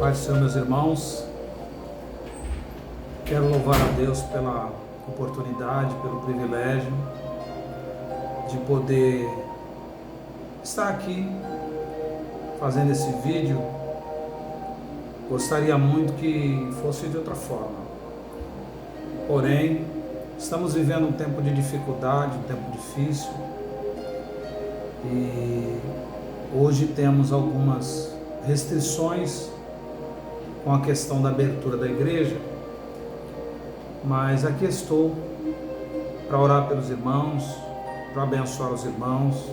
Pai do Senhor, meus irmãos, quero louvar a Deus pela oportunidade, pelo privilégio de poder estar aqui fazendo esse vídeo. Gostaria muito que fosse de outra forma, porém estamos vivendo um tempo de dificuldade, um tempo difícil, e hoje temos algumas restrições com a questão da abertura da igreja, mas aqui estou para orar pelos irmãos, para abençoar os irmãos.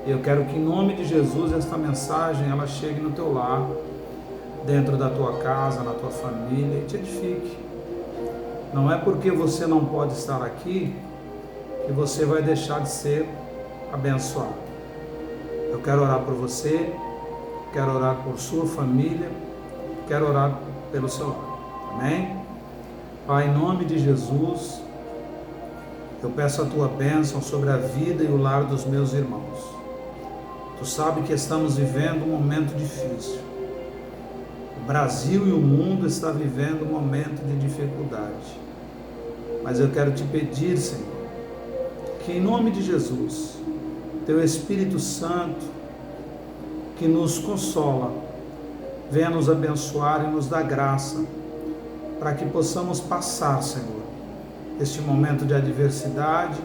E eu quero que em nome de Jesus esta mensagem ela chegue no teu lar, dentro da tua casa, na tua família, e te edifique. Não é porque você não pode estar aqui que você vai deixar de ser abençoado. Eu quero orar por você, quero orar por sua família, quero orar pelo seu lar. Amém? Pai, em nome de Jesus, eu peço a tua bênção sobre a vida e o lar dos meus irmãos. Tu sabe que estamos vivendo um momento difícil. O Brasil e o mundo estão vivendo um momento de dificuldade. Mas eu quero te pedir, Senhor, que em nome de Jesus, teu Espírito Santo, que nos consola, venha nos abençoar e nos dar graça, para que possamos passar, Senhor, este momento de adversidade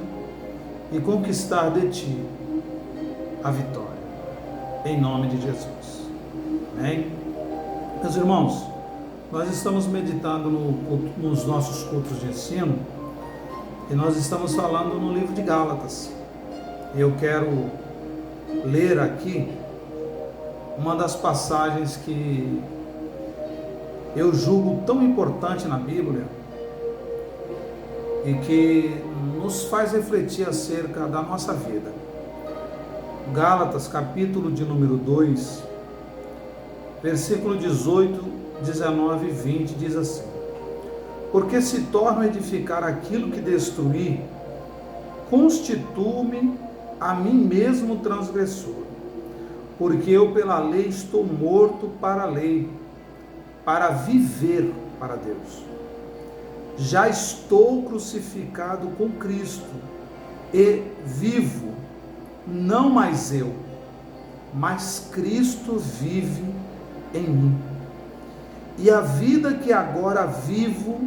e conquistar de Ti a vitória, em nome de Jesus. Amém? Meus irmãos, nós estamos meditando nos nossos cultos de ensino, e nós estamos falando no livro de Gálatas. Eu quero ler aqui uma das passagens que eu julgo tão importante na Bíblia e que nos faz refletir acerca da nossa vida. Gálatas, capítulo de número 2, versículo 18, 19 e 20, diz assim: porque se torno a edificar aquilo que destruí, constituo-me a mim mesmo transgressor, porque eu pela lei estou morto para a lei, para viver para Deus. Já estou crucificado com Cristo, e vivo, não mais eu, mas Cristo vive em mim. E a vida que agora vivo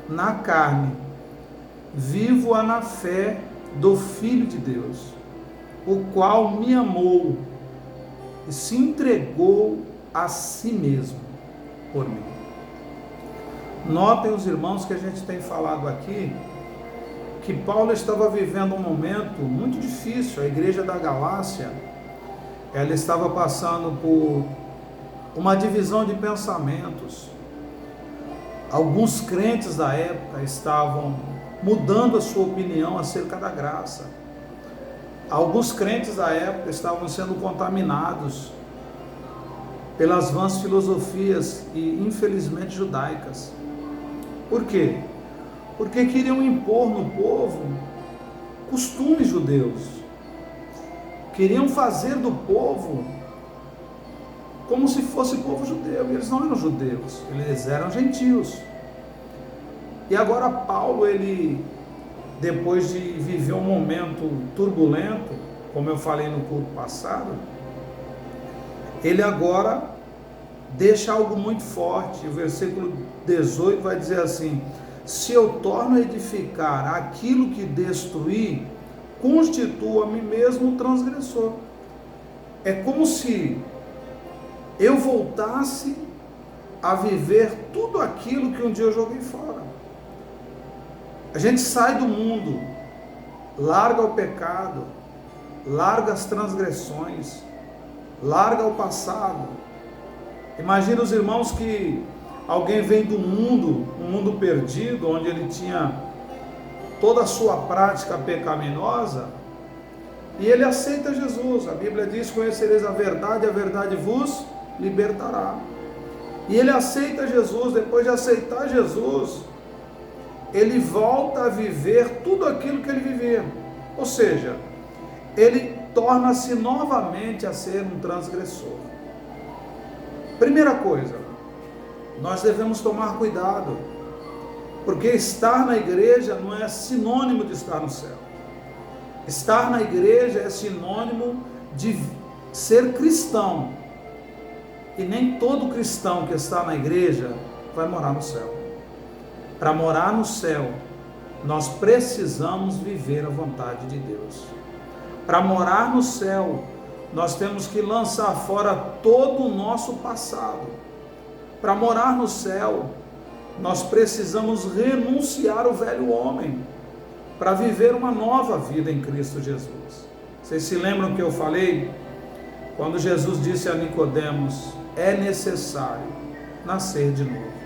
na carne, vivo-a na fé do Filho de Deus, o qual me amou e se entregou a si mesmo por mim. Notem, os irmãos, que a gente tem falado aqui, que Paulo estava vivendo um momento muito difícil. A igreja da Galácia, ela estava passando por uma divisão de pensamentos. Alguns crentes da época estavam mudando a sua opinião acerca da graça. Alguns crentes da época estavam sendo contaminados pelas vãs filosofias e infelizmente judaicas. Por quê? Porque queriam impor no povo costumes judeus. Queriam fazer do povo como se fosse povo judeu. E eles não eram judeus, eles eram gentios. E agora Paulo, ele, depois de viver um momento turbulento, como eu falei no culto passado, ele agora deixa algo muito forte. O versículo 18 vai dizer assim: se eu torno a edificar aquilo que destruí, constituo a mim mesmo transgressor. É como se eu voltasse a viver tudo aquilo que um dia eu joguei fora. A gente sai do mundo, larga o pecado, larga as transgressões, larga o passado. Imagina os irmãos que alguém vem do mundo, um mundo perdido, onde ele tinha toda a sua prática pecaminosa, e ele aceita Jesus. A Bíblia diz: conhecereis a verdade vos libertará. E ele aceita Jesus. Depois de aceitar Jesus, ele volta a viver tudo aquilo que ele vivia. Ou seja, ele torna-se novamente a ser um transgressor. Primeira coisa, nós devemos tomar cuidado, porque estar na igreja não é sinônimo de estar no céu. Estar na igreja é sinônimo de ser cristão, e nem todo cristão que está na igreja vai morar no céu. Para morar no céu, nós precisamos viver a vontade de Deus. Para morar no céu, nós temos que lançar fora todo o nosso passado. Para morar no céu, nós precisamos renunciar ao velho homem, para viver uma nova vida em Cristo Jesus. Vocês se lembram que eu falei? Quando Jesus disse a Nicodemos, é necessário nascer de novo.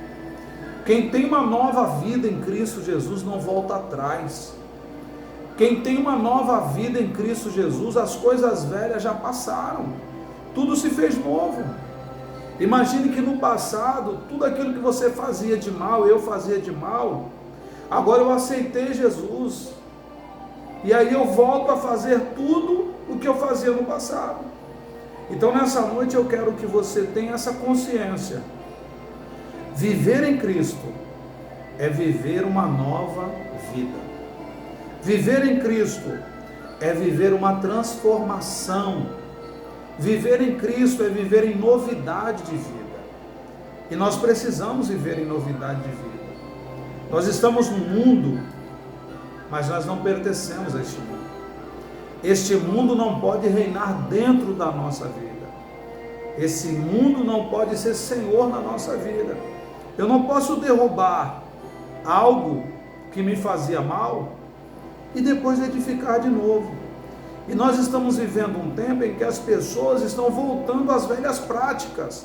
Quem tem uma nova vida em Cristo Jesus não volta atrás. Quem tem uma nova vida em Cristo Jesus, as coisas velhas já passaram, tudo se fez novo. Imagine que no passado, tudo aquilo que você fazia de mal, eu fazia de mal, agora eu aceitei Jesus, e aí eu volto a fazer tudo o que eu fazia no passado. Então nessa noite eu quero que você tenha essa consciência. Viver em Cristo é viver uma nova vida. Viver em Cristo é viver uma transformação. Viver em Cristo é viver em novidade de vida. E nós precisamos viver em novidade de vida. Nós estamos no mundo, mas nós não pertencemos a este mundo. Este mundo não pode reinar dentro da nossa vida. Esse mundo não pode ser senhor na nossa vida. Eu não posso derrubar algo que me fazia mal e depois edificar de novo. E nós estamos vivendo um tempo em que as pessoas estão voltando às velhas práticas.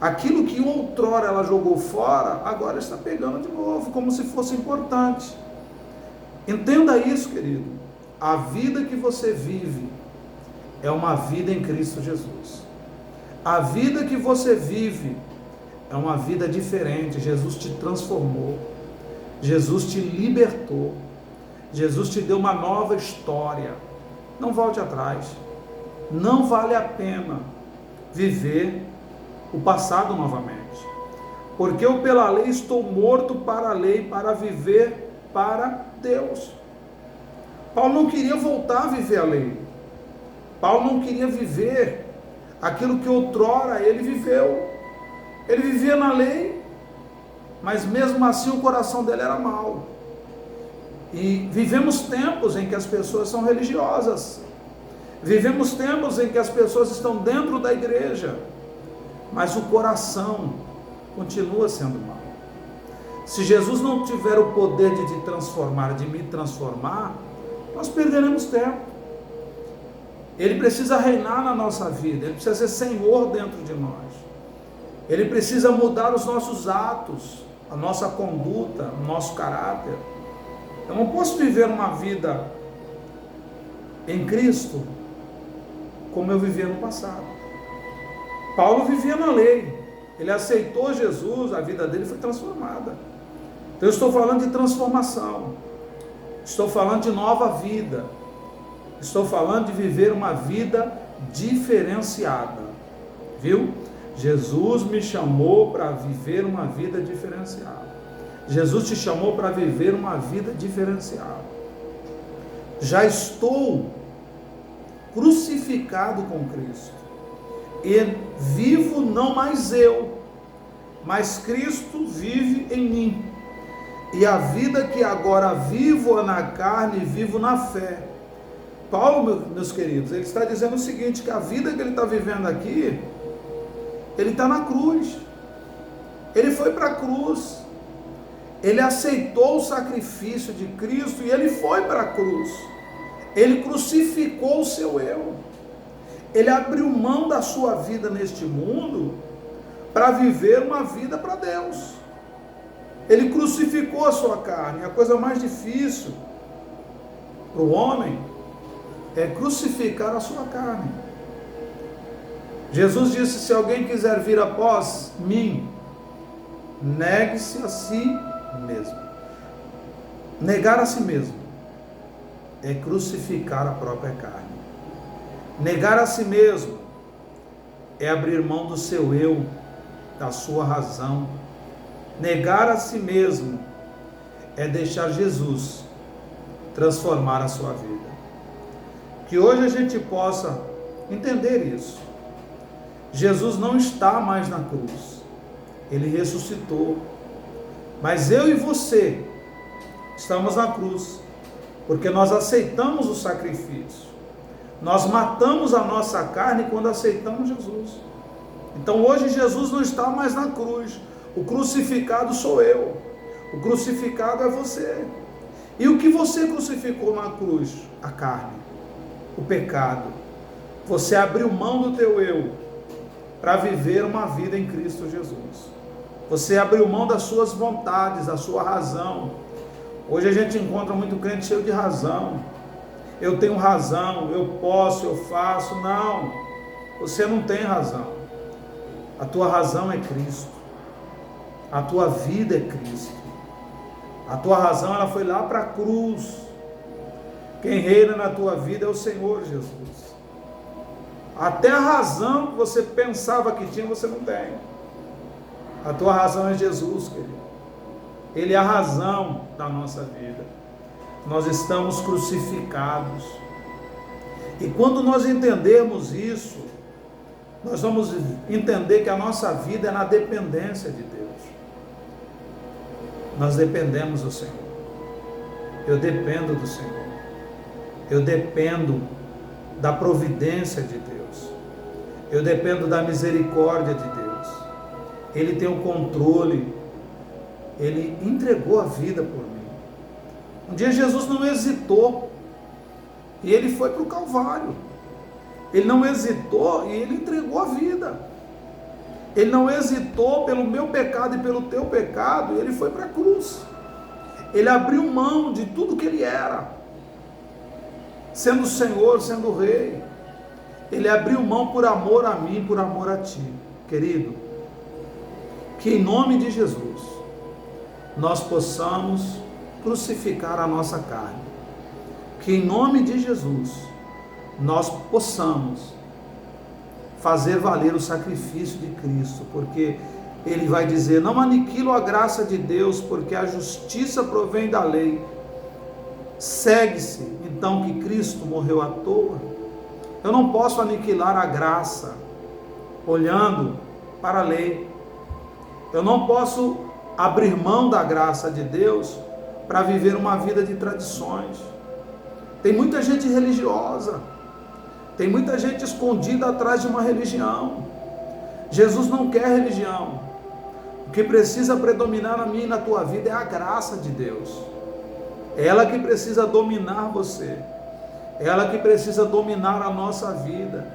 Aquilo que outrora ela jogou fora, agora está pegando de novo, como se fosse importante. Entenda isso, querido. A vida que você vive é uma vida em Cristo Jesus. A vida que você vive é uma vida diferente. Jesus te transformou. Jesus te libertou. Jesus te deu uma nova história. Não volte atrás. Não vale a pena viver o passado novamente. Porque eu pela lei estou morto para a lei, para viver para Deus. Paulo não queria voltar a viver a lei. Paulo não queria viver aquilo que outrora ele viveu. Ele vivia na lei, mas mesmo assim o coração dele era mau. E vivemos tempos em que as pessoas são religiosas. Vivemos tempos em que as pessoas estão dentro da igreja, mas o coração continua sendo mau. Se Jesus não tiver o poder de te transformar, de me transformar, nós perderemos tempo. Ele precisa reinar na nossa vida, Ele precisa ser Senhor dentro de nós. Ele precisa mudar os nossos atos, a nossa conduta, o nosso caráter. Eu não posso viver uma vida em Cristo como eu vivia no passado. Paulo vivia na lei, ele aceitou Jesus, a vida dele foi transformada. Então eu estou falando de transformação, estou falando de nova vida, estou falando de viver uma vida diferenciada, viu? Jesus me chamou para viver uma vida diferenciada. Jesus te chamou para viver uma vida diferenciada. Já estou crucificado com Cristo, e vivo não mais eu, mas Cristo vive em mim. E a vida que agora vivo na carne, vivo na fé. Paulo, meus queridos, ele está dizendo o seguinte, que a vida que ele está vivendo aqui, ele está na cruz. Ele foi para a cruz. Ele aceitou o sacrifício de Cristo e ele foi para a cruz. Ele crucificou o seu eu. Ele abriu mão da sua vida neste mundo para viver uma vida para Deus. Ele crucificou a sua carne. A coisa mais difícil para o homem é crucificar a sua carne. Jesus disse, se alguém quiser vir após mim, negue-se a si mesmo. Negar a si mesmo é crucificar a própria carne. Negar a si mesmo é abrir mão do seu eu da sua razão. Negar a si mesmo é deixar Jesus transformar a sua vida. Que hoje a gente possa entender isso. Jesus não está mais na cruz. Ele ressuscitou. Mas eu e você estamos na cruz, porque nós aceitamos o sacrifício. Nós matamos a nossa carne quando aceitamos Jesus. Então hoje Jesus não está mais na cruz. O crucificado sou eu. O crucificado é você. E o que você crucificou na cruz? A carne, o pecado. Você abriu mão do teu eu para viver uma vida em Cristo Jesus. Você abriu mão das suas vontades, da sua razão. Hoje a gente encontra muito crente cheio de razão. Eu tenho razão, eu posso, eu faço. Não, você não tem razão. A tua razão é Cristo. A tua vida é Cristo. A tua razão, ela foi lá para a cruz. Quem reina na tua vida é o Senhor Jesus. Até a razão que você pensava que tinha, você não tem. A tua razão é Jesus, querido. Ele é a razão da nossa vida. Nós estamos crucificados. E quando nós entendermos isso, nós vamos entender que a nossa vida é na dependência de Deus. Nós dependemos do Senhor. Eu dependo do Senhor. Eu dependo da providência de Deus. Eu dependo da misericórdia de Deus. Ele tem o controle. Ele entregou a vida por mim. Um dia Jesus não hesitou. E ele foi para o Calvário. Ele não hesitou e ele entregou a vida. Ele não hesitou pelo meu pecado e pelo teu pecado. E ele foi para a cruz. Ele abriu mão de tudo que ele era. Sendo Senhor, sendo Rei. Ele abriu mão por amor a mim, por amor a ti. Querido, que em nome de Jesus, nós possamos crucificar a nossa carne. Que em nome de Jesus, nós possamos fazer valer o sacrifício de Cristo, porque ele vai dizer: não aniquilo a graça de Deus, porque a justiça provém da lei. Segue-se então que Cristo morreu à toa. Eu não posso aniquilar a graça olhando para a lei. Eu não posso abrir mão da graça de Deus para viver uma vida de tradições. Tem muita gente religiosa, tem muita gente escondida atrás de uma religião. Jesus não quer religião. O que precisa predominar na minha e na tua vida é a graça de Deus. É ela que precisa dominar você. É ela que precisa dominar a nossa vida.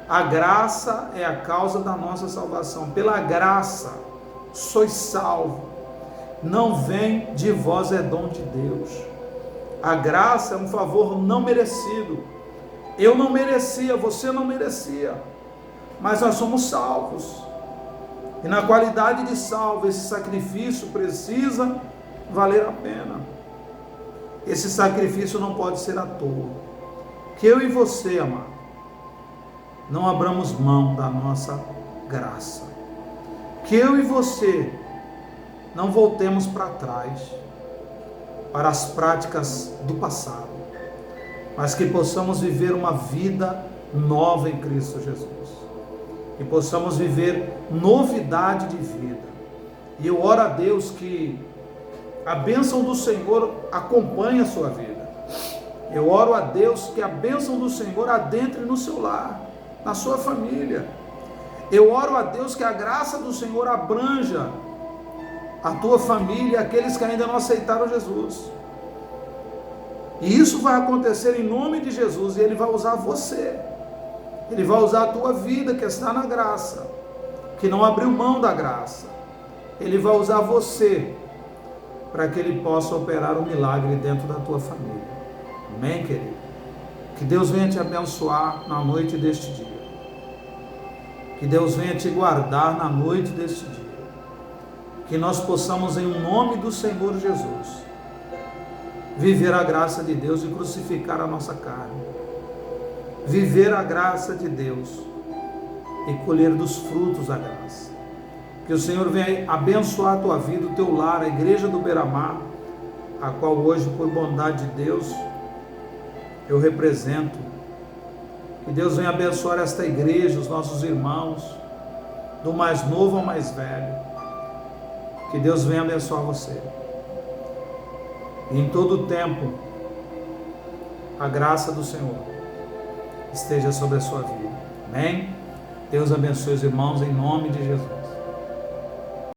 A graça é a causa da nossa salvação. Pela graça sois salvos. Não vem de vós, é dom de Deus. A graça é um favor não merecido. Eu não merecia, você não merecia, mas nós somos salvos. E na qualidade de salvo, esse sacrifício precisa valer a pena. Esse sacrifício não pode ser à toa. Que eu e você, amado, não abramos mão da nossa graça. Que eu e você não voltemos para trás, para as práticas do passado, mas que possamos viver uma vida nova em Cristo Jesus. Que possamos viver novidade de vida. E eu oro a Deus que a bênção do Senhor acompanhe a sua vida. Eu oro a Deus que a bênção do Senhor adentre no seu lar, na sua família. Eu oro a Deus que a graça do Senhor abranja a tua família, aqueles que ainda não aceitaram Jesus. E isso vai acontecer em nome de Jesus, e Ele vai usar você. Ele vai usar a tua vida que está na graça, que não abriu mão da graça. Ele vai usar você para que Ele possa operar um milagre dentro da tua família. Amém, querido? Que Deus venha te abençoar na noite deste dia. Que Deus venha te guardar na noite deste dia. Que nós possamos, em nome do Senhor Jesus, viver a graça de Deus e crucificar a nossa carne. Viver a graça de Deus e colher dos frutos da graça. Que o Senhor venha abençoar a tua vida, o teu lar, a igreja do Beira-Mar, a qual hoje, por bondade de Deus, eu represento. Que Deus venha abençoar esta igreja, os nossos irmãos, do mais novo ao mais velho. Que Deus venha abençoar você. E em todo o tempo, a graça do Senhor esteja sobre a sua vida. Amém? Deus abençoe os irmãos em nome de Jesus.